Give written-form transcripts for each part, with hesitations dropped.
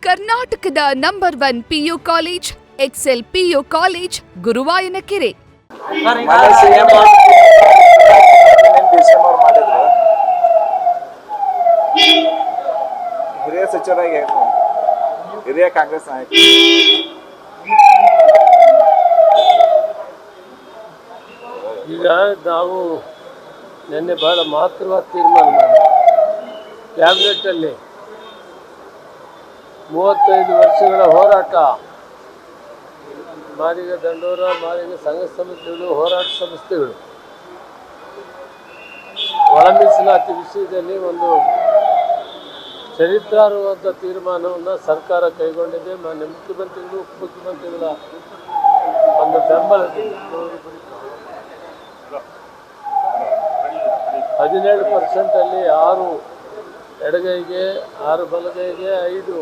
ಕರ್ನಾಟಕದ number 1 PU college Excel PU college Guruvayanakere. ಹಿರಿಯ ಸಚಿವರಾಗಿ ಹಿರಿಯ ಕಾಂಗ್ರೆಸ್ ನಾಯಕ ಈಗ ನಾವು ನಿನ್ನೆ ಬಹಳ ಮಹತ್ವವಾದ ತೀರ್ಮಾನ ಮಾಡಿದ್ವಿ. ಕ್ಯಾಬಿನೆಟ್ಟಲ್ಲಿ 35 ವರ್ಷಗಳ ಹೋರಾಟ, ಮಾದಿಗ ದಂಡೋರ, ಮಾದಿಗ ಸಂಘ ಸಂಸ್ಥೆಗಳು, ಹೋರಾಟ ಸಂಸ್ಥೆಗಳು ಒಳ ಮೀಸಲಾತಿ ವಿಷಯದಲ್ಲಿ ಒಂದು ಚರಿತ್ರಾರ್ಹವಾದ ತೀರ್ಮಾನವನ್ನು ಸರ್ಕಾರ ಕೈಗೊಂಡಿದೆ. ಮಾನ್ಯ ಮುಖ್ಯಮಂತ್ರಿಗಳು, ಉಪಮುಖ್ಯಮಂತ್ರಿಗಳ ಒಂದು ಬೆಂಬಲದಿಂದ 17% 6 ಎಡಗೈಗೆ, 6 ಬಲಗೈಗೆ, 5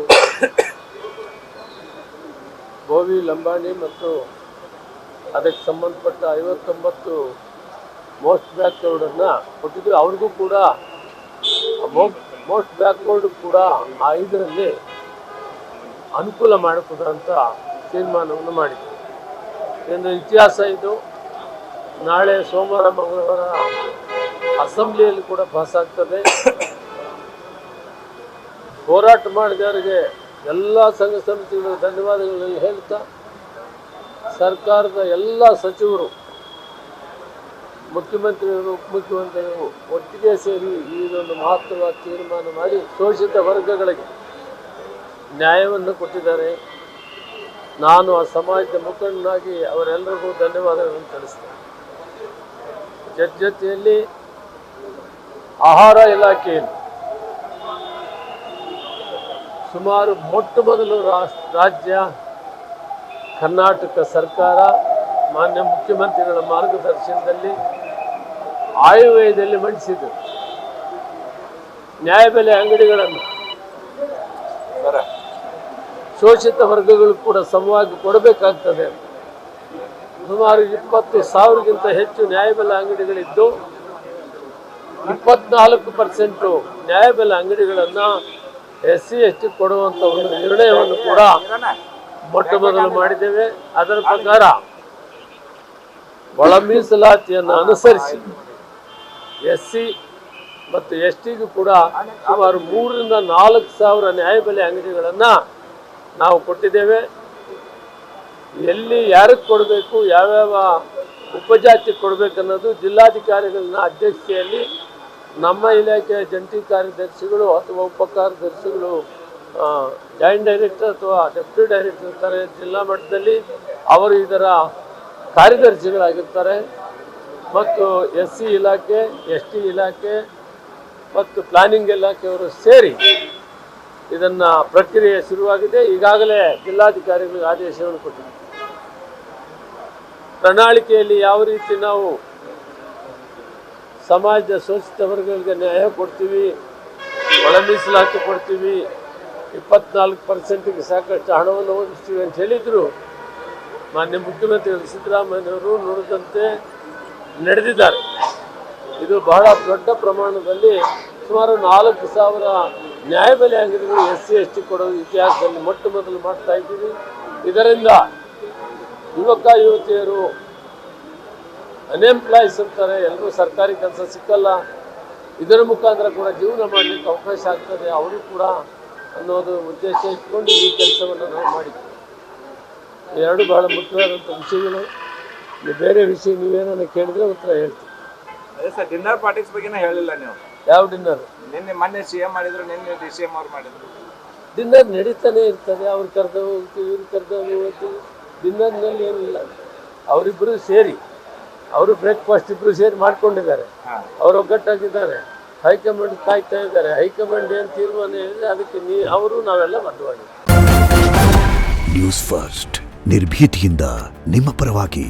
ಬೋವಿ ಲಂಬಾಣಿ ಮತ್ತು ಅದಕ್ಕೆ ಸಂಬಂಧಪಟ್ಟ 59 ಮೋಸ್ಟ್ ಬ್ಯಾಕ್ವರ್ಡನ್ನು ಕೊಟ್ಟಿದ್ದು. ಅವ್ರಿಗೂ ಕೂಡ ಮೋಸ್ಟ್ ಬ್ಯಾಕ್ವರ್ಡ್ ಕೂಡ 5ರಲ್ಲಿ ಅನುಕೂಲ ಮಾಡಿಕೊಡುವಂಥ ತೀರ್ಮಾನವನ್ನು ಮಾಡಿದೆ. ಎಂದು ಇತಿಹಾಸ ಇದು. ನಾಳೆ ಸೋಮವಾರ ಮಂಗಳವಾರ ಅಸೆಂಬ್ಲಿಯಲ್ಲಿ ಕೂಡ ಪಾಸ್ ಆಗ್ತದೆ. ಹೋರಾಟ ಮಾಡಿದವರಿಗೆ ಎಲ್ಲ ಸಂಘ ಸಂಸ್ಥೆಗಳು ಧನ್ಯವಾದಗಳನ್ನು ಹೇಳ್ತಾ, ಸರ್ಕಾರದ ಎಲ್ಲ ಸಚಿವರು, ಮುಖ್ಯಮಂತ್ರಿಗಳು, ಉಪಮುಖ್ಯಮಂತ್ರಿಗಳು ಒಟ್ಟಿಗೆ ಸೇರಿ ಇದೊಂದು ಮಹತ್ವವಾದ ತೀರ್ಮಾನ ಮಾಡಿ ಶೋಷಿತ ವರ್ಗಗಳಿಗೆ ನ್ಯಾಯವನ್ನು ಕೊಟ್ಟಿದ್ದಾರೆ. ನಾನು ಆ ಸಮಾಜದ ಮುಖಂಡನಾಗಿ ಅವರೆಲ್ಲರಿಗೂ ಧನ್ಯವಾದಗಳನ್ನು ತಿಳಿಸ್ತೇನೆ. ಜೊತೆಯಲ್ಲಿ ಆಹಾರ ಇಲಾಖೆಯಲ್ಲಿ ಸುಮಾರು ಮೊಟ್ಟ ಮೊದಲು ರಾಜ್ಯ ಕರ್ನಾಟಕ ಸರ್ಕಾರ ಮಾನ್ಯ ಮುಖ್ಯಮಂತ್ರಿಗಳ ಮಾರ್ಗದರ್ಶನದಲ್ಲಿ ಆಯವ್ಯಯದಲ್ಲಿ ಮಂಡಿಸಿದರು. ನ್ಯಾಯಬೆಲೆ ಅಂಗಡಿಗಳನ್ನು ಶೋಷಿತ ವರ್ಗಗಳು ಕೂಡ ಸಮವಾಗಿ ಕೊಡಬೇಕಾಗ್ತದೆ. ಸುಮಾರು 20,000ಗಿಂತ ಹೆಚ್ಚು ನ್ಯಾಯಬೆಲೆ ಅಂಗಡಿಗಳಿದ್ದು 24% ನ್ಯಾಯಬೆಲೆ ಅಂಗಡಿಗಳನ್ನು SC ST ಕೊಡುವಂಥ ಒಂದು ನಿರ್ಣಯವನ್ನು ಕೂಡ ಮೊಟ್ಟ ಮೊದಲು ಮಾಡಿದ್ದೇವೆ. ಅದರ ಪ್ರಕಾರ ಒಳ ಮೀಸಲಾತಿಯನ್ನು ಅನುಸರಿಸಿ SC ಮತ್ತು STಗೂ ಕೂಡ ಸುಮಾರು 3,000 ರಿಂದ 4,000 ನ್ಯಾಯಬೆಲೆ ಅಂಗಡಿಗಳನ್ನು ನಾವು ಕೊಟ್ಟಿದ್ದೇವೆ. ಎಲ್ಲಿ ಯಾರಿಗೆ ಕೊಡಬೇಕು, ಯಾವ್ಯಾವ ಉಪಜಾತಿಗೆ ಕೊಡಬೇಕನ್ನೋದು ಜಿಲ್ಲಾಧಿಕಾರಿಗಳನ್ನ ಅಧ್ಯಕ್ಷತೆಯಲ್ಲಿ ನಮ್ಮ ಇಲಾಖೆಯ ಜಂಟಿ ಕಾರ್ಯದರ್ಶಿಗಳು ಅಥವಾ ಉಪ ಕಾರ್ಯದರ್ಶಿಗಳು, ಜಾಯಿಂಟ್ ಡೈರೆಕ್ಟರ್ ಅಥವಾ ಡೆಪ್ಯೂಟಿ ಡೈರೆಕ್ಟರ್ ಇರ್ತಾರೆ ಜಿಲ್ಲಾ ಮಟ್ಟದಲ್ಲಿ, ಅವರು ಇದರ ಕಾರ್ಯದರ್ಶಿಗಳಾಗಿರ್ತಾರೆ. ಮತ್ತು SC ಇಲಾಖೆ, ST ಇಲಾಖೆ ಮತ್ತು ಪ್ಲಾನಿಂಗ್ ಇಲಾಖೆಯವರು ಸೇರಿ ಇದನ್ನು ಪ್ರಕ್ರಿಯೆ ಶುರುವಾಗಿದೆ. ಈಗಾಗಲೇ ಜಿಲ್ಲಾಧಿಕಾರಿಗಳಿಗೆ ಆದೇಶವನ್ನು ಕೊಟ್ಟಿದ್ದಾರೆ. ಪ್ರಣಾಳಿಕೆಯಲ್ಲಿ ಯಾವ ರೀತಿ ನಾವು ಸಮಾಜದ ಶೋಷಿತ ವರ್ಗಗಳಿಗೆ ನ್ಯಾಯ ಕೊಡ್ತೀವಿ, ಒಳ ಮೀಸಲಾತಿ ಕೊಡ್ತೀವಿ, 24%ಗೆ ಸಾಕಷ್ಟು ಹಣವನ್ನು ಒದಗಿಸ್ತೀವಿ ಅಂತ ಹೇಳಿದರು. ಮಾನ್ಯ ಮುಖ್ಯಮಂತ್ರಿಗಳು ಸಿದ್ದರಾಮಯ್ಯವರು ನುಡಿದಂತೆ ನಡೆದಿದ್ದಾರೆ. ಇದು ಬಹಳ ದೊಡ್ಡ ಪ್ರಮಾಣದಲ್ಲಿ ಸುಮಾರು 4,000 ನ್ಯಾಯಬೆಲೆ ಅಂಗಡಿಗಳು SC ST ಕೊಡೋದು ಇತಿಹಾಸದಲ್ಲಿ ಮೊಟ್ಟ ಮೊದಲು ಮಾಡ್ತಾ ಇದ್ದೀವಿ. ಇದರಿಂದ ಯುವಕ ಯುವತಿಯರು ಅನ್ಎಂಪ್ಲಾಯ್ಸ್ ಅಂತಾರೆ, ಎಲ್ಲರೂ ಸರ್ಕಾರಿ ಕೆಲಸ ಸಿಕ್ಕಲ್ಲ, ಇದರ ಮುಖಾಂತರ ಕೂಡ ಜೀವನ ಮಾಡಲಿಕ್ಕೆ ಅವಕಾಶ ಆಗ್ತದೆ ಅವರು ಕೂಡ ಅನ್ನೋದು ಉದ್ದೇಶ ಇಟ್ಕೊಂಡು ಈ ಕೆಲಸವನ್ನು ನಾವು ಮಾಡಿದ್ವಿ. ಎರಡು ಬಹಳ ಮುಖ್ಯವಾದಂಥ ವಿಷಯಗಳು. ಬೇರೆ ವಿಷಯ ನೀವೇನೋ ಕೇಳಿದ್ರೆ ಉತ್ತರ ಹೇಳ್ತೀವಿ. ಅದೇ ಸರ್, ಡಿನ್ನರ್ ಪಾರ್ಟೀಸ್ ಬಗ್ಗೆನೇ ಹೇಳಿಲ್ಲ ನೀವು. ಯಾವ ಡಿನ್ನರ್? ನಿನ್ನೆ ಮೊನ್ನೆ CM ಮಾಡಿದ್ರು, ನಿನ್ನೆ DCM ಅವ್ರು ಮಾಡಿದ್ರು. ಡಿನ್ನರ್ ನಡೀತಾನೆ ಇರ್ತದೆ. ಅವ್ರು ಕರೆದ ಹೋಗ್ತೀವಿ, ಇವ್ರು ಕರೆದ ಹೋಗ್ತೀವಿ. ಡಿನ್ನರ್ನಲ್ಲಿ ಏನಿಲ್ಲ. ಅವರಿಬ್ಬರು ಸೇರಿ, ಅವರು ಬ್ರೇಕ್ಫಾಸ್ಟ್ ಇಬ್ಬರು ಸೇರಿ ಮಾಡ್ಕೊಂಡಿದ್ದಾರೆ. ಅವರು ಒಗ್ಗಟ್ಟಾಗಿದ್ದಾರೆ. ಹೈಕಮಾಂಡ್ ಕಾಯ್ತಾ ಇದ್ದಾರೆ. ಹೈಕಮಾಂಡ್ ಏನು ತೀರ್ಮಾನ ಹೇಳಿದ್ರೆ ಅದಕ್ಕೆ ಅವರು ನಾವೆಲ್ಲ ಬದ್ಧವಾಗಿ. ನ್ಯೂಸ್ ಫಸ್ಟ್, ನಿರ್ಭೀತಿಯಿಂದ ನಿಮ್ಮ ಪರವಾಗಿ.